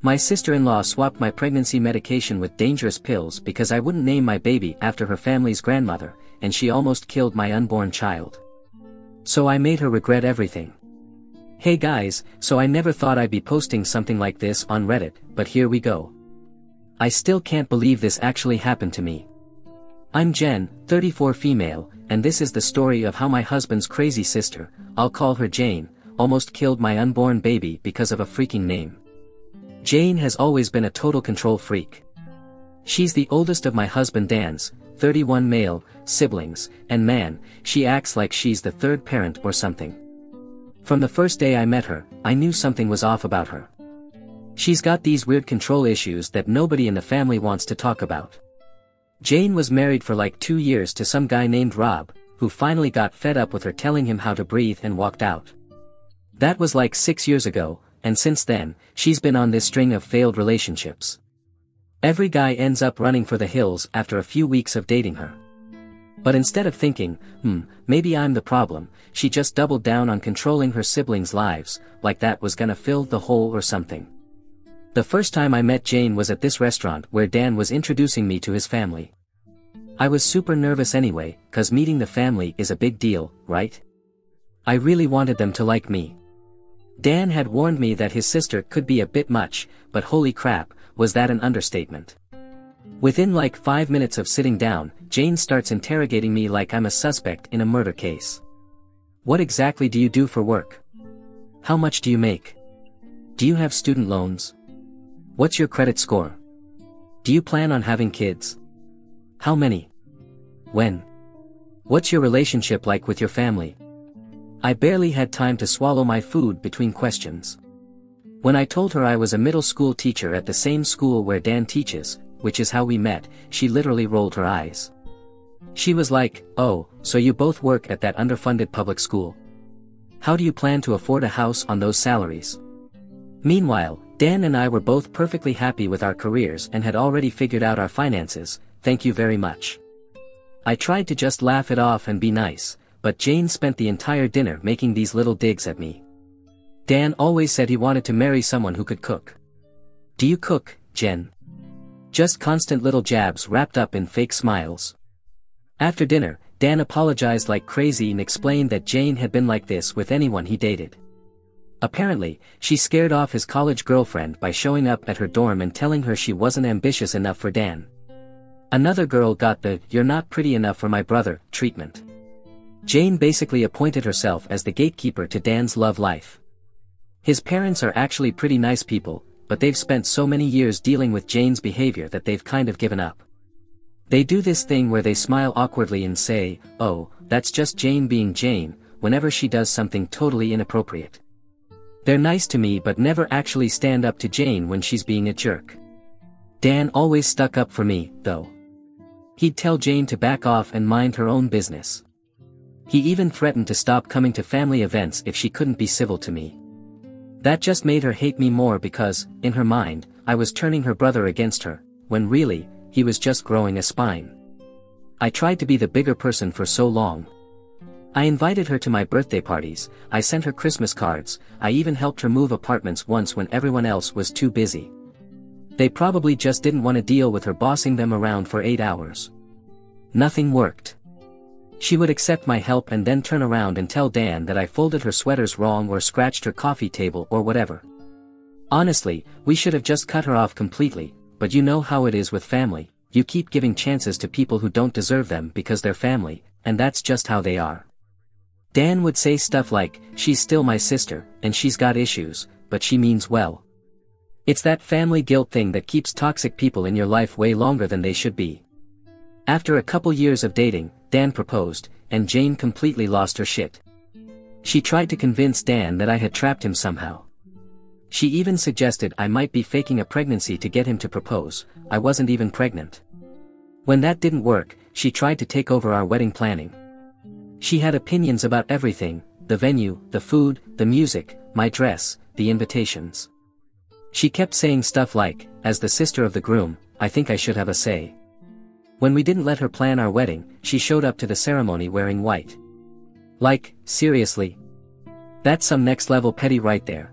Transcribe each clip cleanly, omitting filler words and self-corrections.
My sister-in-law swapped my pregnancy medication with dangerous pills because I wouldn't name my baby after her family's grandmother, and she almost killed my unborn child. So I made her regret everything. Hey guys, so I never thought I'd be posting something like this on Reddit, but here we go. I still can't believe this actually happened to me. I'm Jen, 34 female, and this is the story of how my husband's crazy sister, I'll call her Jane, almost killed my unborn baby because of a freaking name. Jane has always been a total control freak. She's the oldest of my husband Dan's, 31 male, siblings, and man, she acts like she's the third parent or something. From the first day I met her, I knew something was off about her. She's got these weird control issues that nobody in the family wants to talk about. Jane was married for like 2 years to some guy named Rob, who finally got fed up with her telling him how to breathe and walked out. That was like 6 years ago, and since then, she's been on this string of failed relationships. Every guy ends up running for the hills after a few weeks of dating her. But instead of thinking, maybe I'm the problem, she just doubled down on controlling her siblings' lives, like that was gonna fill the hole or something. The first time I met Jane was at this restaurant where Dan was introducing me to his family. I was super nervous anyway, 'cause meeting the family is a big deal, right? I really wanted them to like me. Dan had warned me that his sister could be a bit much, but holy crap, was that an understatement. Within like 5 minutes of sitting down, Jane starts interrogating me like I'm a suspect in a murder case. What exactly do you do for work? How much do you make? Do you have student loans? What's your credit score? Do you plan on having kids? How many? When? What's your relationship like with your family? I barely had time to swallow my food between questions. When I told her I was a middle school teacher at the same school where Dan teaches, which is how we met, she literally rolled her eyes. She was like, "Oh, so you both work at that underfunded public school? How do you plan to afford a house on those salaries?" Meanwhile, Dan and I were both perfectly happy with our careers and had already figured out our finances, thank you very much. I tried to just laugh it off and be nice, but Jane spent the entire dinner making these little digs at me. Dan always said he wanted to marry someone who could cook. Do you cook, Jen? Just constant little jabs wrapped up in fake smiles. After dinner, Dan apologized like crazy and explained that Jane had been like this with anyone he dated. Apparently, she scared off his college girlfriend by showing up at her dorm and telling her she wasn't ambitious enough for Dan. Another girl got the "you're not pretty enough for my brother" treatment. Jane basically appointed herself as the gatekeeper to Dan's love life. His parents are actually pretty nice people, but they've spent so many years dealing with Jane's behavior that they've kind of given up. They do this thing where they smile awkwardly and say, "Oh, that's just Jane being Jane," whenever she does something totally inappropriate. They're nice to me but never actually stand up to Jane when she's being a jerk. Dan always stuck up for me, though. He'd tell Jane to back off and mind her own business. He even threatened to stop coming to family events if she couldn't be civil to me. That just made her hate me more because, in her mind, I was turning her brother against her, when really, he was just growing a spine. I tried to be the bigger person for so long. I invited her to my birthday parties, I sent her Christmas cards, I even helped her move apartments once when everyone else was too busy. They probably just didn't want to deal with her bossing them around for 8 hours. Nothing worked. She would accept my help and then turn around and tell Dan that I folded her sweaters wrong or scratched her coffee table or whatever. Honestly, we should have just cut her off completely, but you know how it is with family, you keep giving chances to people who don't deserve them because they're family, and that's just how they are. Dan would say stuff like, "She's still my sister, and she's got issues, but she means well." It's that family guilt thing that keeps toxic people in your life way longer than they should be. After a couple years of dating, Dan proposed, and Jane completely lost her shit. She tried to convince Dan that I had trapped him somehow. She even suggested I might be faking a pregnancy to get him to propose. I wasn't even pregnant. When that didn't work, she tried to take over our wedding planning. She had opinions about everything, the venue, the food, the music, my dress, the invitations. She kept saying stuff like, "As the sister of the groom, I think I should have a say." When we didn't let her plan our wedding, she showed up to the ceremony wearing white. Like, seriously? That's some next level petty right there.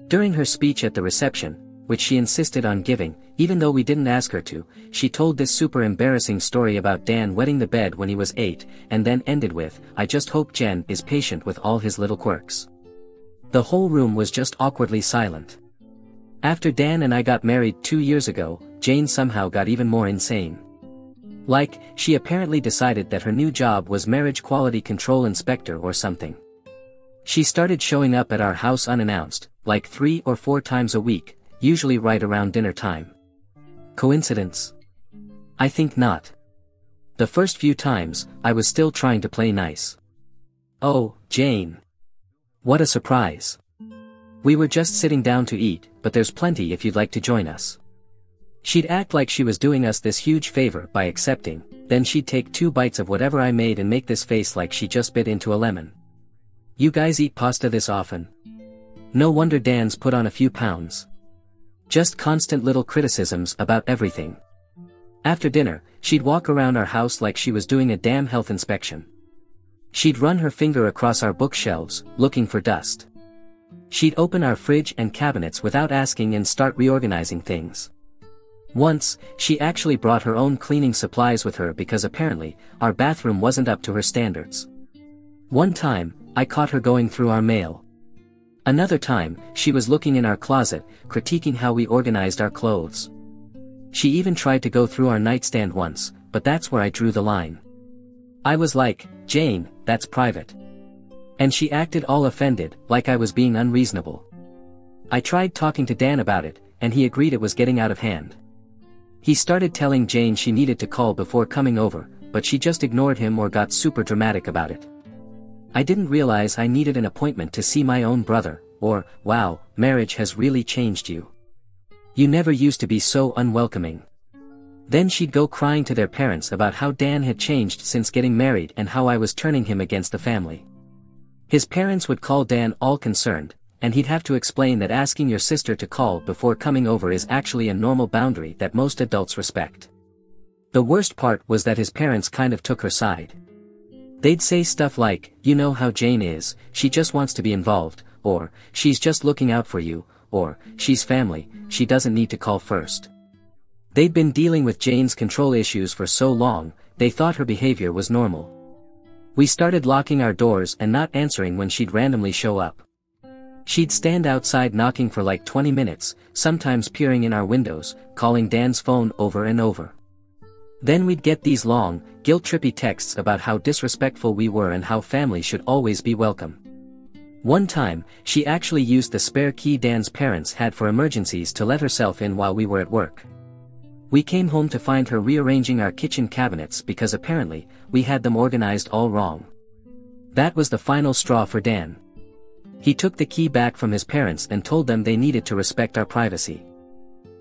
During her speech at the reception, which she insisted on giving, even though we didn't ask her to. She told this super embarrassing story about Dan wetting the bed when he was 8, and then ended with, "I just hope Jen is patient with all his little quirks." The whole room was just awkwardly silent. After Dan and I got married 2 years ago, Jane somehow got even more insane. Like, she apparently decided that her new job was marriage quality control inspector or something. She started showing up at our house unannounced, like 3 or 4 times a week, usually right around dinner time. Coincidence? I think not. The first few times, I was still trying to play nice. "Oh, Jane. What a surprise. We were just sitting down to eat, but there's plenty if you'd like to join us." She'd act like she was doing us this huge favor by accepting, then she'd take 2 bites of whatever I made and make this face like she just bit into a lemon. "You guys eat pasta this often? No wonder Dan's put on a few pounds." Just constant little criticisms about everything. After dinner, she'd walk around our house like she was doing a damn health inspection. She'd run her finger across our bookshelves, looking for dust. She'd open our fridge and cabinets without asking and start reorganizing things. Once, she actually brought her own cleaning supplies with her because apparently, our bathroom wasn't up to her standards. One time, I caught her going through our mail. Another time, she was looking in our closet, critiquing how we organized our clothes. She even tried to go through our nightstand once, but that's where I drew the line. I was like, "Jane, that's private." And she acted all offended, like I was being unreasonable. I tried talking to Dan about it, and he agreed it was getting out of hand. He started telling Jane she needed to call before coming over, but she just ignored him or got super dramatic about it. I didn't realize I needed an appointment to see my own brother, or, "Wow, marriage has really changed you. You never used to be so unwelcoming." Then she'd go crying to their parents about how Dan had changed since getting married and how I was turning him against the family. His parents would call Dan all concerned, and he'd have to explain that asking your sister to call before coming over is actually a normal boundary that most adults respect. The worst part was that his parents kind of took her side. They'd say stuff like, "You know how Jane is, she just wants to be involved," or, "She's just looking out for you," or, "She's family, she doesn't need to call first." They'd been dealing with Jane's control issues for so long, they thought her behavior was normal. We started locking our doors and not answering when she'd randomly show up. She'd stand outside knocking for like 20 minutes, sometimes peering in our windows, calling Dan's phone over and over. Then we'd get these long, guilt-trippy texts about how disrespectful we were and how family should always be welcome. One time, she actually used the spare key Dan's parents had for emergencies to let herself in while we were at work. We came home to find her rearranging our kitchen cabinets because apparently, we had them organized all wrong. That was the final straw for Dan. He took the key back from his parents and told them they needed to respect our privacy.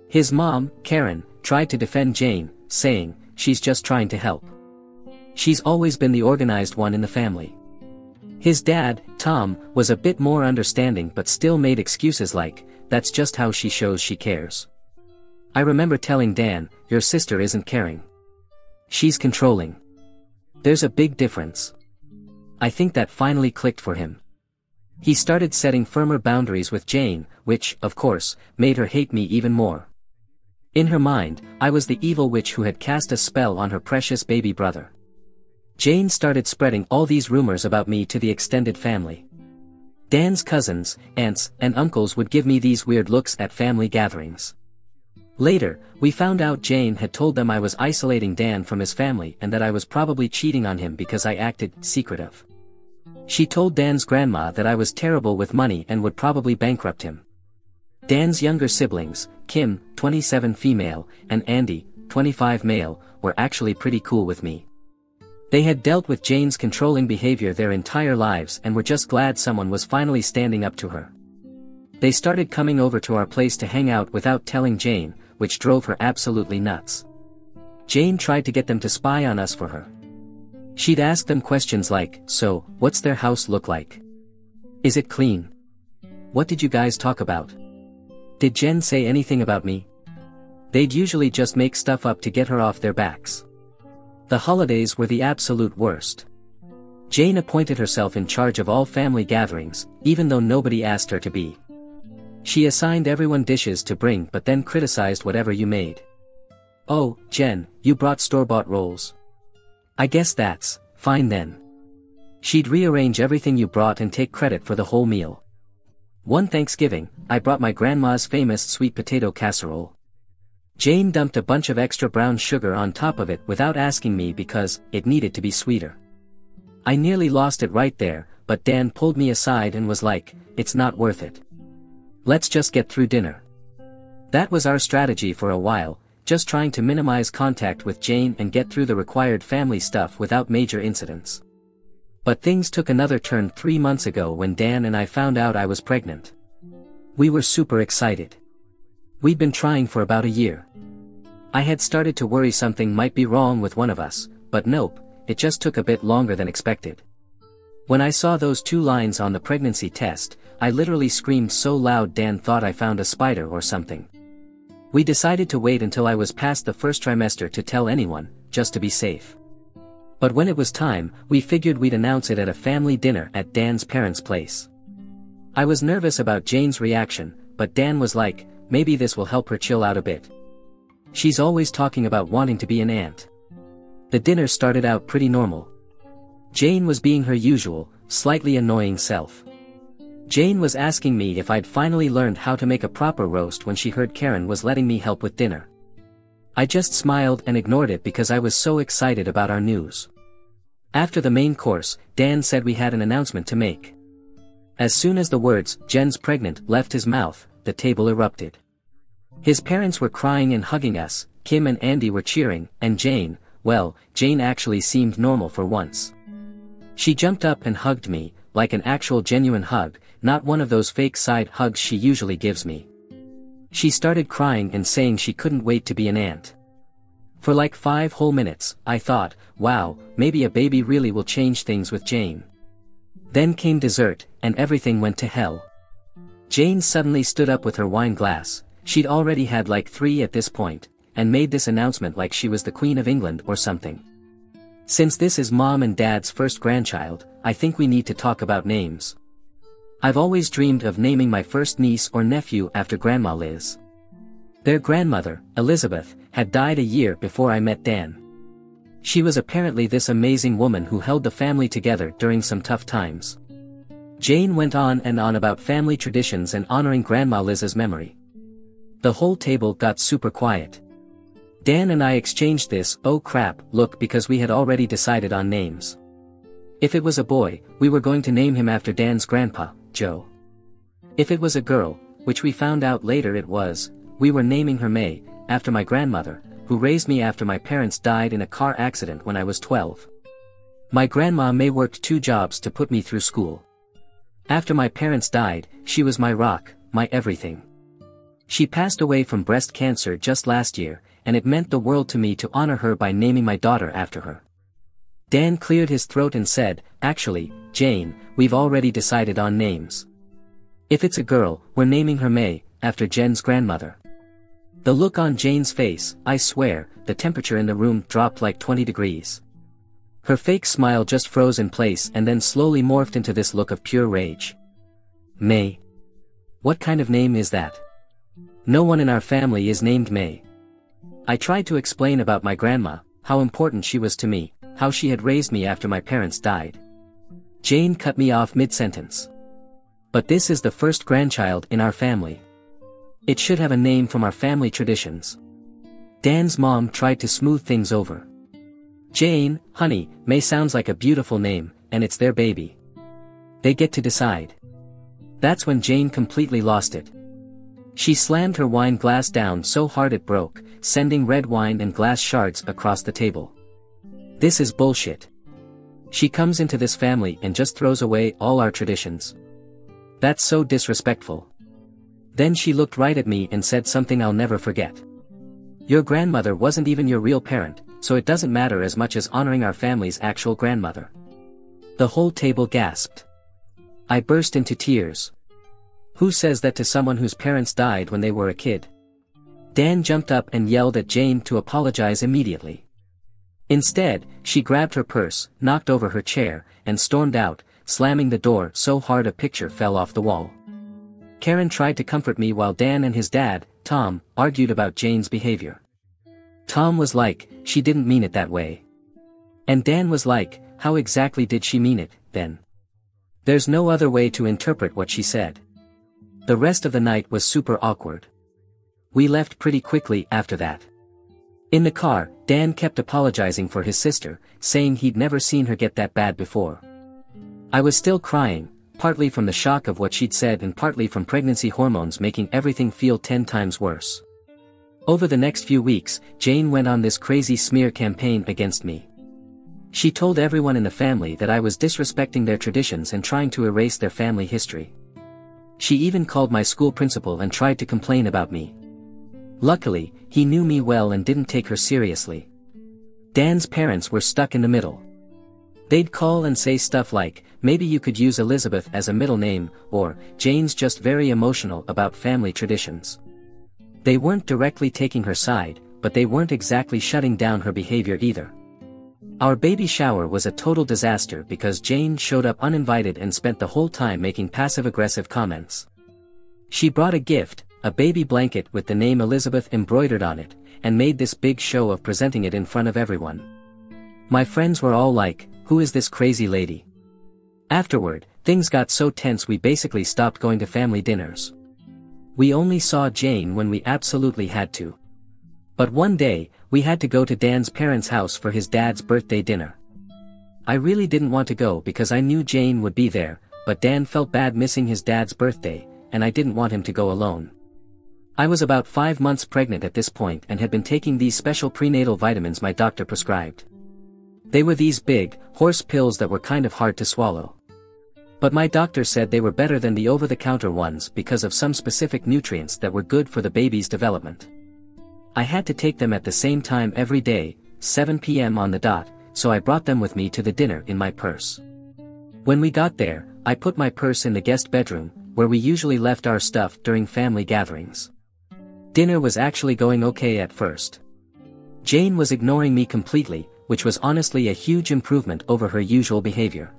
His mom, Karen, tried to defend Jane, saying, "She's just trying to help. She's always been the organized one in the family." His dad, Tom, was a bit more understanding but still made excuses like, "That's just how she shows she cares." I remember telling Dan, "Your sister isn't caring. She's controlling. There's a big difference." I think that finally clicked for him. He started setting firmer boundaries with Jane, which, of course, made her hate me even more. In her mind, I was the evil witch who had cast a spell on her precious baby brother. Jane started spreading all these rumors about me to the extended family. Dan's cousins, aunts, and uncles would give me these weird looks at family gatherings. Later, we found out Jane had told them I was isolating Dan from his family and that I was probably cheating on him because I acted secretive. She told Dan's grandma that I was terrible with money and would probably bankrupt him. Dan's younger siblings, Kim, 27 female, and Andy, 25 male, were actually pretty cool with me. They had dealt with Jane's controlling behavior their entire lives and were just glad someone was finally standing up to her. They started coming over to our place to hang out without telling Jane, which drove her absolutely nuts. Jane tried to get them to spy on us for her. She'd ask them questions like, "So, what's their house look like? Is it clean? What did you guys talk about? Did Jen say anything about me?" They'd usually just make stuff up to get her off their backs. The holidays were the absolute worst. Jane appointed herself in charge of all family gatherings, even though nobody asked her to be. She assigned everyone dishes to bring but then criticized whatever you made. "Oh, Jen, you brought store-bought rolls. I guess that's fine then." She'd rearrange everything you brought and take credit for the whole meal. One Thanksgiving, I brought my grandma's famous sweet potato casserole. Jane dumped a bunch of extra brown sugar on top of it without asking me because it needed to be sweeter. I nearly lost it right there, but Dan pulled me aside and was like, "It's not worth it. Let's just get through dinner." That was our strategy for a while, just trying to minimize contact with Jane and get through the required family stuff without major incidents. But things took another turn 3 months ago when Dan and I found out I was pregnant. We were super excited. We'd been trying for about a year. I had started to worry something might be wrong with one of us, but nope, it just took a bit longer than expected. When I saw those 2 lines on the pregnancy test, I literally screamed so loud Dan thought I found a spider or something. We decided to wait until I was past the first trimester to tell anyone, just to be safe. But when it was time, we figured we'd announce it at a family dinner at Dan's parents' place. I was nervous about Jane's reaction, but Dan was like, "Maybe this will help her chill out a bit. She's always talking about wanting to be an aunt." The dinner started out pretty normal. Jane was being her usual, slightly annoying self. Jane was asking me if I'd finally learned how to make a proper roast when she heard Karen was letting me help with dinner. I just smiled and ignored it because I was so excited about our news. After the main course, Dan said we had an announcement to make. As soon as the words, "Jen's pregnant," left his mouth, the table erupted. His parents were crying and hugging us, Kim and Andy were cheering, and Jane, well, Jane actually seemed normal for once. She jumped up and hugged me, like an actual genuine hug, not one of those fake side hugs she usually gives me. She started crying and saying she couldn't wait to be an aunt. For like 5 whole minutes, I thought, wow, maybe a baby really will change things with Jane. Then came dessert, and everything went to hell. Jane suddenly stood up with her wine glass, she'd already had like 3 at this point, and made this announcement like she was the Queen of England or something. "Since this is Mom and Dad's first grandchild, I think we need to talk about names. I've always dreamed of naming my first niece or nephew after Grandma Liz. Their grandmother, Elizabeth, had died a year before I met Dan. She was apparently this amazing woman who held the family together during some tough times." Jane went on and on about family traditions and honoring Grandma Liz's memory. The whole table got super quiet. Dan and I exchanged this "oh crap" look because we had already decided on names. If it was a boy, we were going to name him after Dan's grandpa, Joe. If it was a girl, which we found out later it was, we were naming her May, after my grandmother, who raised me after my parents died in a car accident when I was 12. My grandma May worked 2 jobs to put me through school. After my parents died, she was my rock, my everything. She passed away from breast cancer just last year, and it meant the world to me to honor her by naming my daughter after her. Dan cleared his throat and said, "Actually, Jane, we've already decided on names. If it's a girl, we're naming her May, after Jen's grandmother." The look on Jane's face, I swear, the temperature in the room dropped like 20 degrees. Her fake smile just froze in place and then slowly morphed into this look of pure rage. "May? What kind of name is that? No one in our family is named May." I tried to explain about my grandma, how important she was to me, how she had raised me after my parents died. Jane cut me off mid-sentence. "But this is the first grandchild in our family. It should have a name from our family traditions." Dan's mom tried to smooth things over. "Jane, honey, May sounds like a beautiful name, and it's their baby. They get to decide." That's when Jane completely lost it. She slammed her wine glass down so hard it broke, sending red wine and glass shards across the table. "This is bullshit. She comes into this family and just throws away all our traditions. That's so disrespectful." Then she looked right at me and said something I'll never forget. "Your grandmother wasn't even your real parent, so it doesn't matter as much as honoring our family's actual grandmother." The whole table gasped. I burst into tears. Who says that to someone whose parents died when they were a kid? Dan jumped up and yelled at Jane to apologize immediately. Instead, she grabbed her purse, knocked over her chair, and stormed out, slamming the door so hard a picture fell off the wall. Karen tried to comfort me while Dan and his dad, Tom, argued about Jane's behavior. Tom was like, she didn't mean it that way. And Dan was like, how exactly did she mean it, then? There's no other way to interpret what she said. The rest of the night was super awkward. We left pretty quickly after that. In the car, Dan kept apologizing for his sister, saying he'd never seen her get that bad before. I was still crying, partly from the shock of what she'd said and partly from pregnancy hormones making everything feel 10 times worse. Over the next few weeks, Jane went on this crazy smear campaign against me. She told everyone in the family that I was disrespecting their traditions and trying to erase their family history. She even called my school principal and tried to complain about me. Luckily, he knew me well and didn't take her seriously. Dan's parents were stuck in the middle. They'd call and say stuff like, maybe you could use Elizabeth as a middle name, or, Jane's just very emotional about family traditions. They weren't directly taking her side, but they weren't exactly shutting down her behavior either. Our baby shower was a total disaster because Jane showed up uninvited and spent the whole time making passive-aggressive comments. She brought a gift, a baby blanket with the name Elizabeth embroidered on it, and made this big show of presenting it in front of everyone. My friends were all like, who is this crazy lady? Afterward, things got so tense we basically stopped going to family dinners. We only saw Jane when we absolutely had to. But one day, we had to go to Dan's parents' house for his dad's birthday dinner. I really didn't want to go because I knew Jane would be there, but Dan felt bad missing his dad's birthday, and I didn't want him to go alone. I was about 5 months pregnant at this point and had been taking these special prenatal vitamins my doctor prescribed. They were these big, horse pills that were kind of hard to swallow. But my doctor said they were better than the over-the-counter ones because of some specific nutrients that were good for the baby's development. I had to take them at the same time every day, 7 p.m. on the dot, so I brought them with me to the dinner in my purse. When we got there, I put my purse in the guest bedroom, where we usually left our stuff during family gatherings. Dinner was actually going okay at first. Jane was ignoring me completely, which was honestly a huge improvement over her usual behavior.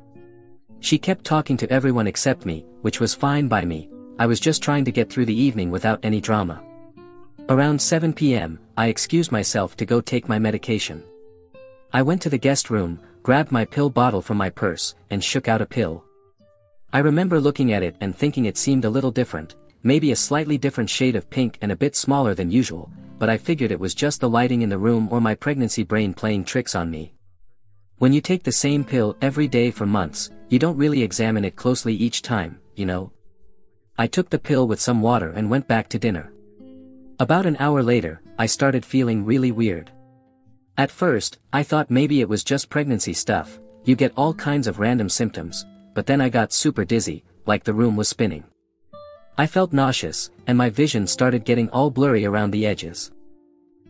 She kept talking to everyone except me, which was fine by me. I was just trying to get through the evening without any drama. Around 7 p.m., I excused myself to go take my medication. I went to the guest room, grabbed my pill bottle from my purse, and shook out a pill. I remember looking at it and thinking it seemed a little different, maybe a slightly different shade of pink and a bit smaller than usual, but I figured it was just the lighting in the room or my pregnancy brain playing tricks on me. When you take the same pill every day for months, you don't really examine it closely each time, you know? I took the pill with some water and went back to dinner. About an hour later, I started feeling really weird. At first, I thought maybe it was just pregnancy stuff, you get all kinds of random symptoms, but then I got super dizzy, like the room was spinning. I felt nauseous, and my vision started getting all blurry around the edges.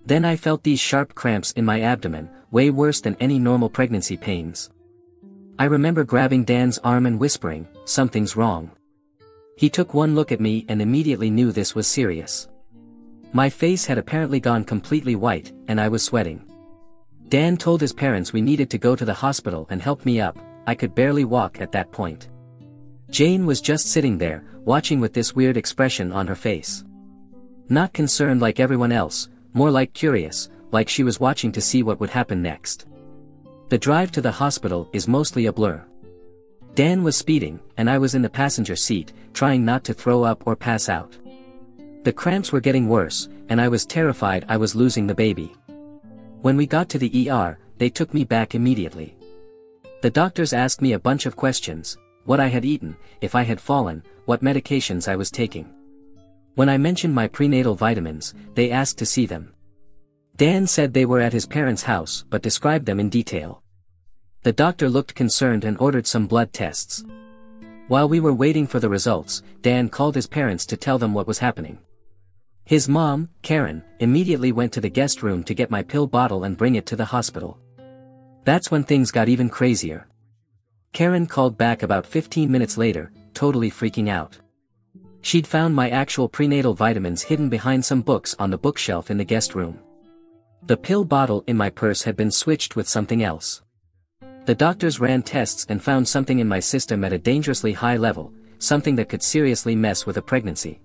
Then I felt these sharp cramps in my abdomen, way worse than any normal pregnancy pains. I remember grabbing Dan's arm and whispering, something's wrong. He took one look at me and immediately knew this was serious. My face had apparently gone completely white, and I was sweating. Dan told his parents we needed to go to the hospital and help me up. I could barely walk at that point. Jane was just sitting there, watching with this weird expression on her face. Not concerned like everyone else, more like curious, like she was watching to see what would happen next. The drive to the hospital is mostly a blur. Dan was speeding, and I was in the passenger seat, trying not to throw up or pass out. The cramps were getting worse, and I was terrified I was losing the baby. When we got to the ER, they took me back immediately. The doctors asked me a bunch of questions, what I had eaten, if I had fallen, what medications I was taking. When I mentioned my prenatal vitamins, they asked to see them. Dan said they were at his parents' house but described them in detail. The doctor looked concerned and ordered some blood tests. While we were waiting for the results, Dan called his parents to tell them what was happening. His mom, Karen, immediately went to the guest room to get my pill bottle and bring it to the hospital. That's when things got even crazier. Karen called back about 15 minutes later, totally freaking out. She'd found my actual prenatal vitamins hidden behind some books on the bookshelf in the guest room. The pill bottle in my purse had been switched with something else. The doctors ran tests and found something in my system at a dangerously high level, something that could seriously mess with a pregnancy.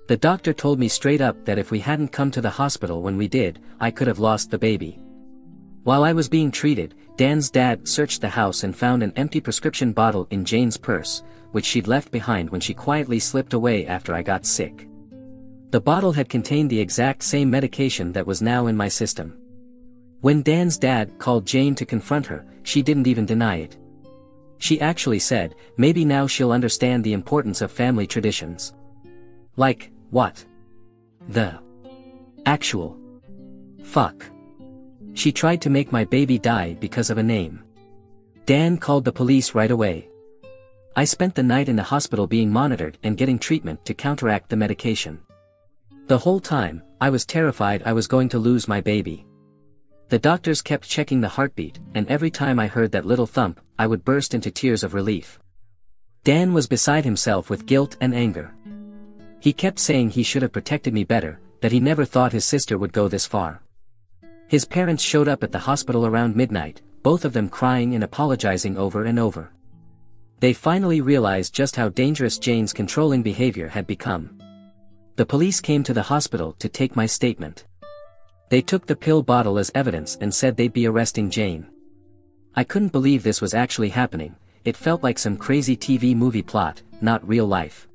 The doctor told me straight up that if we hadn't come to the hospital when we did, I could have lost the baby. While I was being treated, Dan's dad searched the house and found an empty prescription bottle in Jane's purse, which she'd left behind when she quietly slipped away after I got sick. The bottle had contained the exact same medication that was now in my system. When Dan's dad called Jane to confront her, she didn't even deny it. She actually said, maybe now she'll understand the importance of family traditions. Like, what? The actual fuck. She tried to make my baby die because of a name. Dan called the police right away. I spent the night in the hospital being monitored and getting treatment to counteract the medication. The whole time, I was terrified I was going to lose my baby. The doctors kept checking the heartbeat, and every time I heard that little thump, I would burst into tears of relief. Dan was beside himself with guilt and anger. He kept saying he should have protected me better, that he never thought his sister would go this far. His parents showed up at the hospital around midnight, both of them crying and apologizing over and over. They finally realized just how dangerous Jane's controlling behavior had become. The police came to the hospital to take my statement. They took the pill bottle as evidence and said they'd be arresting Jane. I couldn't believe this was actually happening. It felt like some crazy TV movie plot, not real life.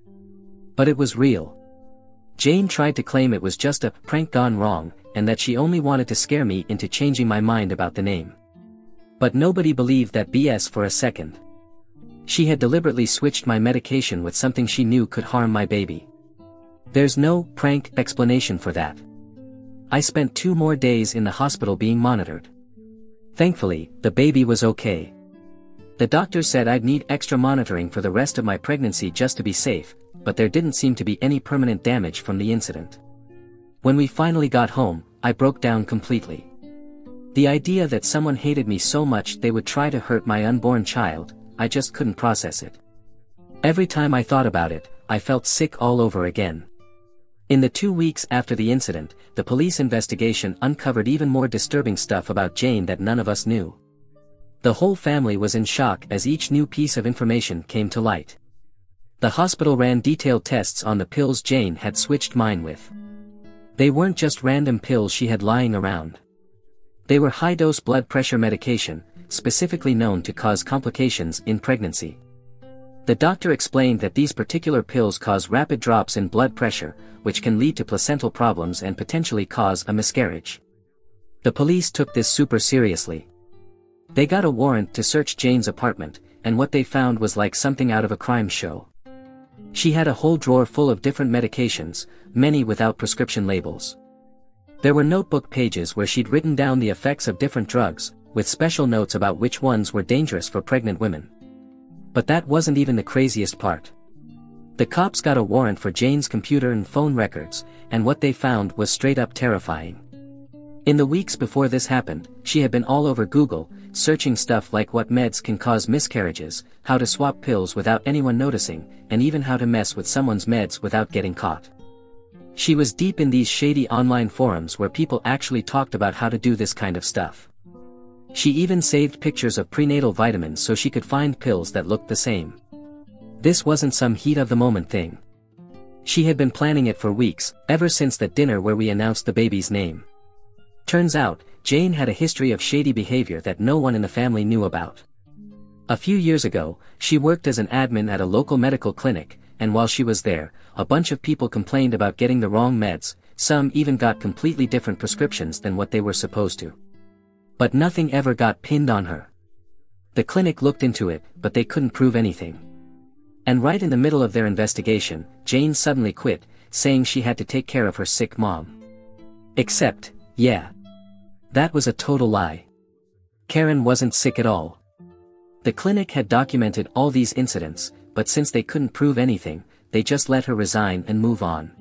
But it was real. Jane tried to claim it was just a prank gone wrong, and that she only wanted to scare me into changing my mind about the name. But nobody believed that BS for a second. She had deliberately switched my medication with something she knew could harm my baby. There's no prank explanation for that. I spent 2 more days in the hospital being monitored. Thankfully, the baby was okay. The doctor said I'd need extra monitoring for the rest of my pregnancy just to be safe, but there didn't seem to be any permanent damage from the incident. When we finally got home, I broke down completely. The idea that someone hated me so much they would try to hurt my unborn child, I just couldn't process it. Every time I thought about it, I felt sick all over again. In the 2 weeks after the incident, the police investigation uncovered even more disturbing stuff about Jane that none of us knew. The whole family was in shock as each new piece of information came to light. The hospital ran detailed tests on the pills Jane had switched mine with. They weren't just random pills she had lying around. They were high-dose blood pressure medication, specifically known to cause complications in pregnancy. The doctor explained that these particular pills cause rapid drops in blood pressure, which can lead to placental problems and potentially cause a miscarriage. The police took this super seriously. They got a warrant to search Jane's apartment, and what they found was like something out of a crime show. She had a whole drawer full of different medications, many without prescription labels. There were notebook pages where she'd written down the effects of different drugs, with special notes about which ones were dangerous for pregnant women. But that wasn't even the craziest part. The cops got a warrant for Jane's computer and phone records, and what they found was straight up terrifying. In the weeks before this happened, she had been all over Google, searching stuff like what meds can cause miscarriages, how to swap pills without anyone noticing, and even how to mess with someone's meds without getting caught. She was deep in these shady online forums where people actually talked about how to do this kind of stuff. She even saved pictures of prenatal vitamins so she could find pills that looked the same. This wasn't some heat-of-the-moment thing. She had been planning it for weeks, ever since that dinner where we announced the baby's name. Turns out, Jane had a history of shady behavior that no one in the family knew about. A few years ago, she worked as an admin at a local medical clinic, and while she was there, a bunch of people complained about getting the wrong meds, some even got completely different prescriptions than what they were supposed to. But nothing ever got pinned on her. The clinic looked into it, but they couldn't prove anything. And right in the middle of their investigation, Jane suddenly quit, saying she had to take care of her sick mom. Except, yeah. That was a total lie. Karen wasn't sick at all. The clinic had documented all these incidents, but since they couldn't prove anything, they just let her resign and move on.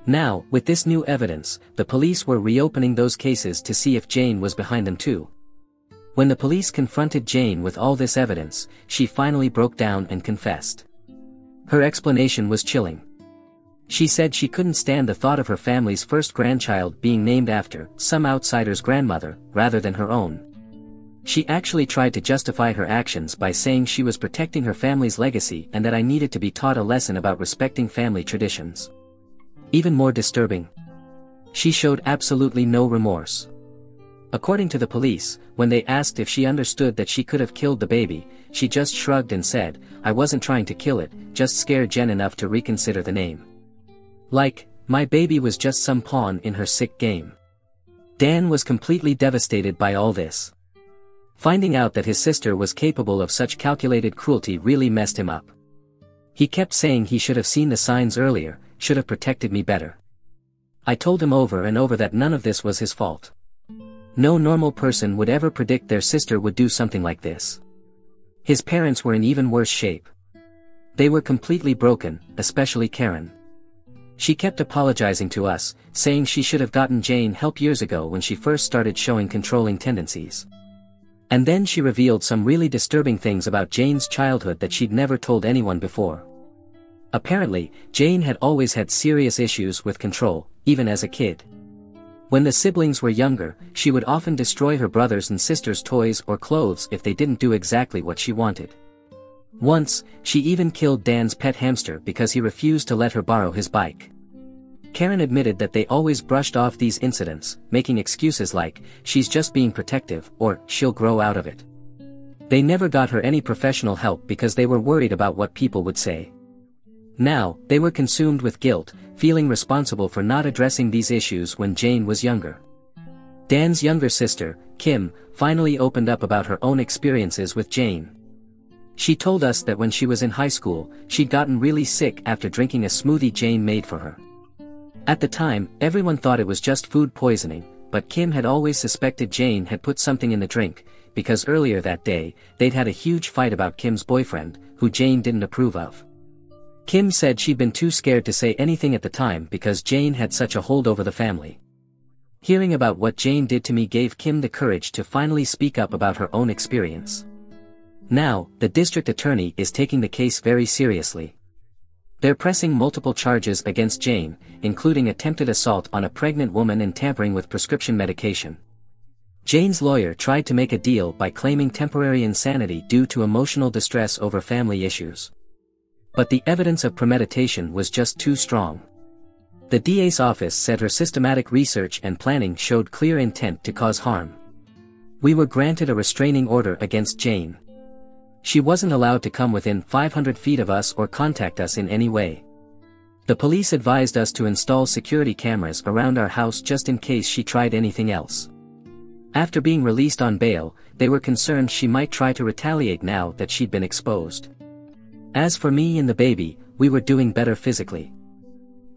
Now, with this new evidence, the police were reopening those cases to see if Jane was behind them too. When the police confronted Jane with all this evidence, she finally broke down and confessed. Her explanation was chilling. She said she couldn't stand the thought of her family's first grandchild being named after some outsider's grandmother, rather than her own. She actually tried to justify her actions by saying she was protecting her family's legacy and that I needed to be taught a lesson about respecting family traditions. Even more disturbing, she showed absolutely no remorse. According to the police, when they asked if she understood that she could have killed the baby, she just shrugged and said, "I wasn't trying to kill it, just scared Jen enough to reconsider the name." Like, my baby was just some pawn in her sick game. Dan was completely devastated by all this. Finding out that his sister was capable of such calculated cruelty really messed him up. He kept saying he should have seen the signs earlier, should have protected me better. I told him over and over that none of this was his fault. No normal person would ever predict their sister would do something like this. His parents were in even worse shape. They were completely broken, especially Karen. She kept apologizing to us, saying she should have gotten Jane help years ago when she first started showing controlling tendencies. And then she revealed some really disturbing things about Jane's childhood that she'd never told anyone before. Apparently, Jane had always had serious issues with control, even as a kid. When the siblings were younger, she would often destroy her brothers' and sisters' toys or clothes if they didn't do exactly what she wanted. Once, she even killed Dan's pet hamster because he refused to let her borrow his bike. Karen admitted that they always brushed off these incidents, making excuses like, "She's just being protective," or "She'll grow out of it." They never got her any professional help because they were worried about what people would say. Now, they were consumed with guilt, feeling responsible for not addressing these issues when Jane was younger. Dan's younger sister, Kim, finally opened up about her own experiences with Jane. She told us that when she was in high school, she'd gotten really sick after drinking a smoothie Jane made for her. At the time, everyone thought it was just food poisoning, but Kim had always suspected Jane had put something in the drink, because earlier that day, they'd had a huge fight about Kim's boyfriend, who Jane didn't approve of. Kim said she'd been too scared to say anything at the time because Jane had such a hold over the family. Hearing about what Jane did to me gave Kim the courage to finally speak up about her own experience. Now, the district attorney is taking the case very seriously. They're pressing multiple charges against Jane, including attempted assault on a pregnant woman and tampering with prescription medication. Jane's lawyer tried to make a deal by claiming temporary insanity due to emotional distress over family issues. But the evidence of premeditation was just too strong. The DA's office said her systematic research and planning showed clear intent to cause harm. We were granted a restraining order against Jane. She wasn't allowed to come within 500 feet of us or contact us in any way. The police advised us to install security cameras around our house just in case she tried anything else. After being released on bail, they were concerned she might try to retaliate now that she'd been exposed. As for me and the baby, we were doing better physically.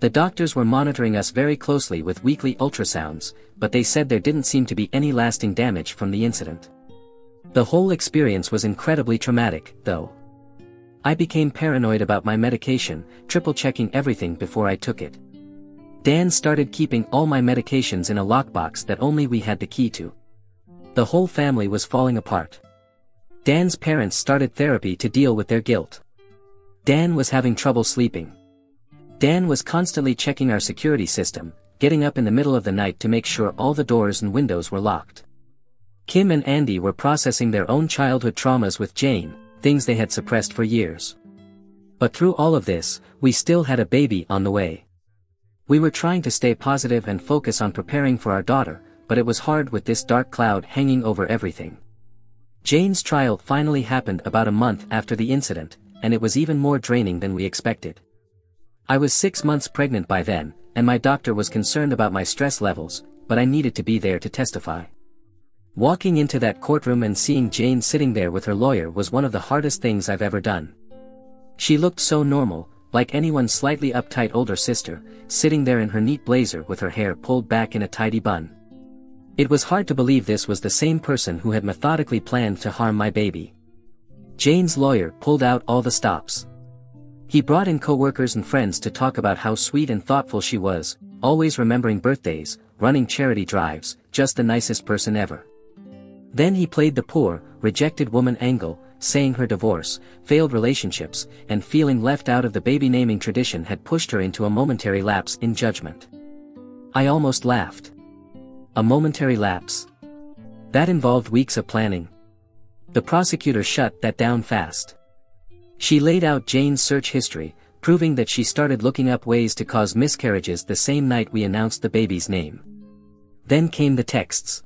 The doctors were monitoring us very closely with weekly ultrasounds, but they said there didn't seem to be any lasting damage from the incident. The whole experience was incredibly traumatic, though. I became paranoid about my medication, triple-checking everything before I took it. Dan started keeping all my medications in a lockbox that only we had the key to. The whole family was falling apart. Dan's parents started therapy to deal with their guilt. Dan was having trouble sleeping. Dan was constantly checking our security system, getting up in the middle of the night to make sure all the doors and windows were locked. Kim and Andy were processing their own childhood traumas with Jane, things they had suppressed for years. But through all of this, we still had a baby on the way. We were trying to stay positive and focus on preparing for our daughter, but it was hard with this dark cloud hanging over everything. Jane's trial finally happened about a month after the incident, and it was even more draining than we expected. I was 6 months pregnant by then, and my doctor was concerned about my stress levels, but I needed to be there to testify. Walking into that courtroom and seeing Jane sitting there with her lawyer was one of the hardest things I've ever done. She looked so normal, like anyone's slightly uptight older sister, sitting there in her neat blazer with her hair pulled back in a tidy bun. It was hard to believe this was the same person who had methodically planned to harm my baby. Jane's lawyer pulled out all the stops. He brought in coworkers and friends to talk about how sweet and thoughtful she was, always remembering birthdays, running charity drives, just the nicest person ever. Then he played the poor, rejected woman angle, saying her divorce, failed relationships, and feeling left out of the baby naming tradition had pushed her into a momentary lapse in judgment. I almost laughed. A momentary lapse? That involved weeks of planning, The prosecutor shut that down fast. She laid out Jane's search history, proving that she started looking up ways to cause miscarriages the same night we announced the baby's name. Then came the texts.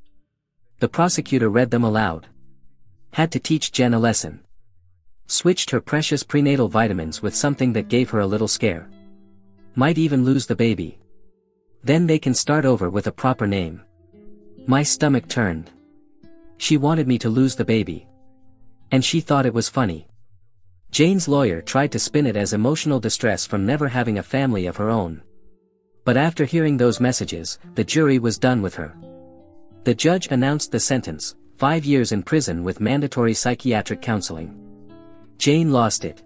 The prosecutor read them aloud. Had to teach Jen a lesson. Switched her precious prenatal vitamins with something that gave her a little scare. Might even lose the baby. Then they can start over with a proper name. My stomach turned. She wanted me to lose the baby. And she thought it was funny. Jane's lawyer tried to spin it as emotional distress from never having a family of her own. But after hearing those messages, the jury was done with her. The judge announced the sentence, 5 years in prison with mandatory psychiatric counseling. Jane lost it.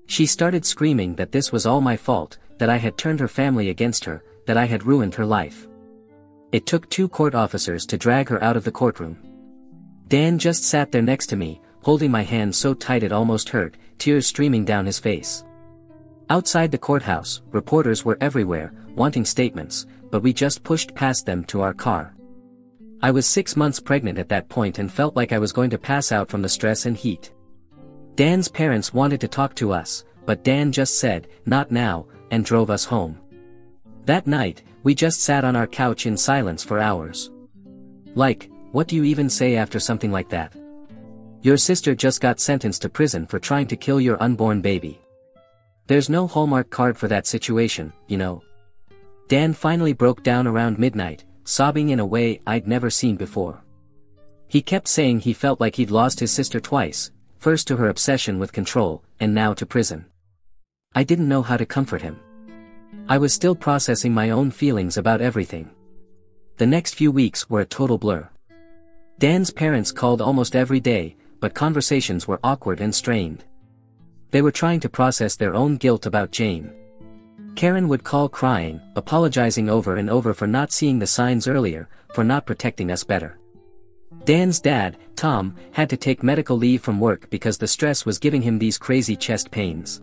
She started screaming that this was all my fault, that I had turned her family against her, that I had ruined her life. It took 2 court officers to drag her out of the courtroom. Dan just sat there next to me, holding my hand so tight it almost hurt, tears streaming down his face. Outside the courthouse, reporters were everywhere, wanting statements, but we just pushed past them to our car. I was 6 months pregnant at that point and felt like I was going to pass out from the stress and heat. Dan's parents wanted to talk to us, but Dan just said, "Not now," and drove us home. That night, we just sat on our couch in silence for hours. Like, what do you even say after something like that? Your sister just got sentenced to prison for trying to kill your unborn baby. There's no Hallmark card for that situation, you know. Dan finally broke down around midnight, sobbing in a way I'd never seen before. He kept saying he felt like he'd lost his sister twice, first to her obsession with control, and now to prison. I didn't know how to comfort him. I was still processing my own feelings about everything. The next few weeks were a total blur. Dan's parents called almost every day, but conversations were awkward and strained. They were trying to process their own guilt about Jane. Karen would call crying, apologizing over and over for not seeing the signs earlier, for not protecting us better. Dan's dad, Tom, had to take medical leave from work because the stress was giving him these crazy chest pains.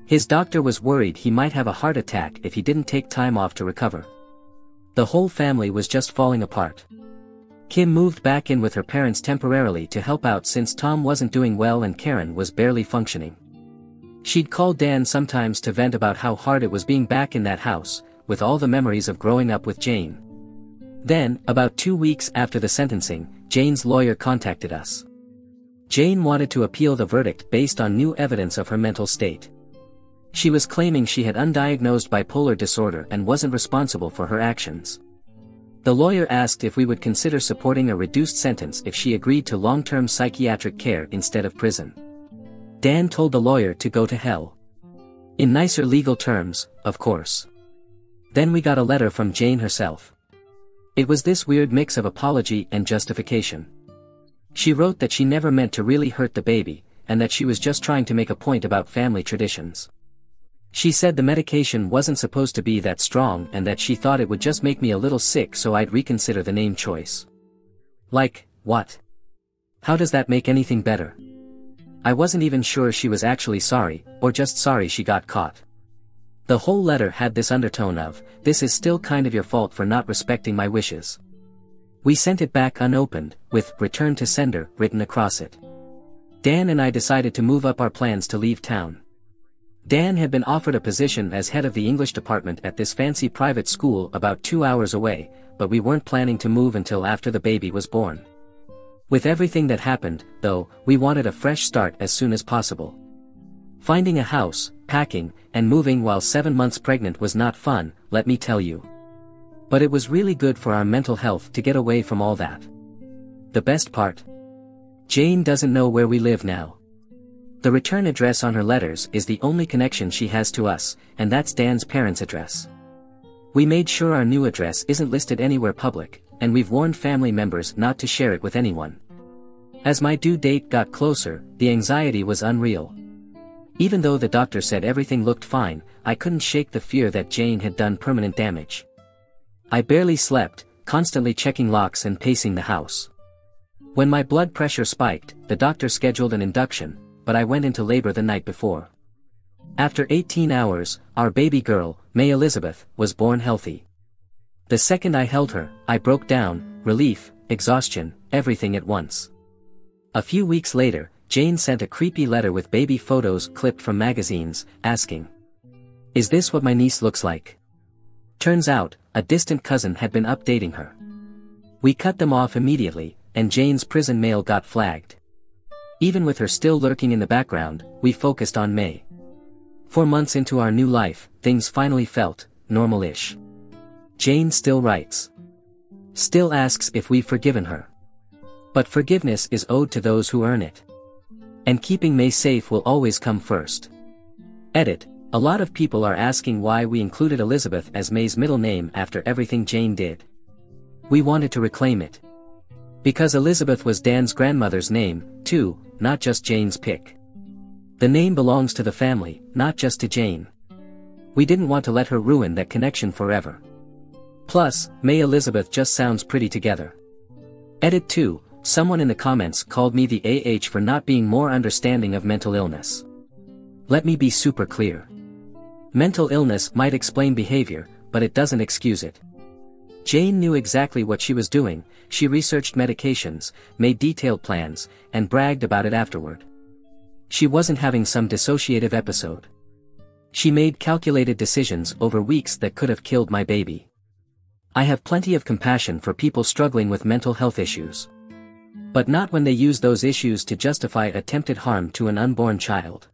His doctor was worried he might have a heart attack if he didn't take time off to recover. The whole family was just falling apart. Kim moved back in with her parents temporarily to help out since Tom wasn't doing well and Karen was barely functioning. She'd call Dan sometimes to vent about how hard it was being back in that house, with all the memories of growing up with Jane. Then, about 2 weeks after the sentencing, Jane's lawyer contacted us. Jane wanted to appeal the verdict based on new evidence of her mental state. She was claiming she had undiagnosed bipolar disorder and wasn't responsible for her actions. The lawyer asked if we would consider supporting a reduced sentence if she agreed to long-term psychiatric care instead of prison. Dan told the lawyer to go to hell. In nicer legal terms, of course. Then we got a letter from Jane herself. It was this weird mix of apology and justification. She wrote that she never meant to really hurt the baby, and that she was just trying to make a point about family traditions. She said the medication wasn't supposed to be that strong and that she thought it would just make me a little sick so I'd reconsider the name choice. Like, what? How does that make anything better? I wasn't even sure she was actually sorry, or just sorry she got caught. The whole letter had this undertone of, "This is still kind of your fault for not respecting my wishes." We sent it back unopened, with "Return to sender" written across it. Dan and I decided to move up our plans to leave town. Dan had been offered a position as head of the English department at this fancy private school about 2 hours away, but we weren't planning to move until after the baby was born. With everything that happened, though, we wanted a fresh start as soon as possible. Finding a house, packing, and moving while 7 months pregnant was not fun, let me tell you. But it was really good for our mental health to get away from all that. The best part? Jane doesn't know where we live now. The return address on her letters is the only connection she has to us, and that's Dan's parents' address. We made sure our new address isn't listed anywhere public, and we've warned family members not to share it with anyone. As my due date got closer, the anxiety was unreal. Even though the doctor said everything looked fine, I couldn't shake the fear that Jane had done permanent damage. I barely slept, constantly checking locks and pacing the house. When my blood pressure spiked, the doctor scheduled an induction, but I went into labor the night before. After 18 hours, our baby girl, May Elizabeth, was born healthy. The second I held her, I broke down, relief, exhaustion, everything at once. A few weeks later, Jane sent a creepy letter with baby photos clipped from magazines, asking, "Is this what my niece looks like?" Turns out, a distant cousin had been updating her. We cut them off immediately, and Jane's prison mail got flagged. Even with her still lurking in the background, we focused on May. 4 months into our new life, things finally felt normal-ish. Jane still writes. Still asks if we've forgiven her. But forgiveness is owed to those who earn it. And keeping May safe will always come first. Edit. A lot of people are asking why we included Elizabeth as May's middle name after everything Jane did. We wanted to reclaim it. Because Elizabeth was Dan's grandmother's name, too, not just Jane's pick. The name belongs to the family, not just to Jane. We didn't want to let her ruin that connection forever. Plus, May Elizabeth just sounds pretty together. Edit 2. Someone in the comments called me the AH for not being more understanding of mental illness. Let me be super clear. Mental illness might explain behavior, but it doesn't excuse it. Jane knew exactly what she was doing. She researched medications, made detailed plans, and bragged about it afterward. She wasn't having some dissociative episode. She made calculated decisions over weeks that could have killed my baby. I have plenty of compassion for people struggling with mental health issues. But not when they use those issues to justify attempted harm to an unborn child.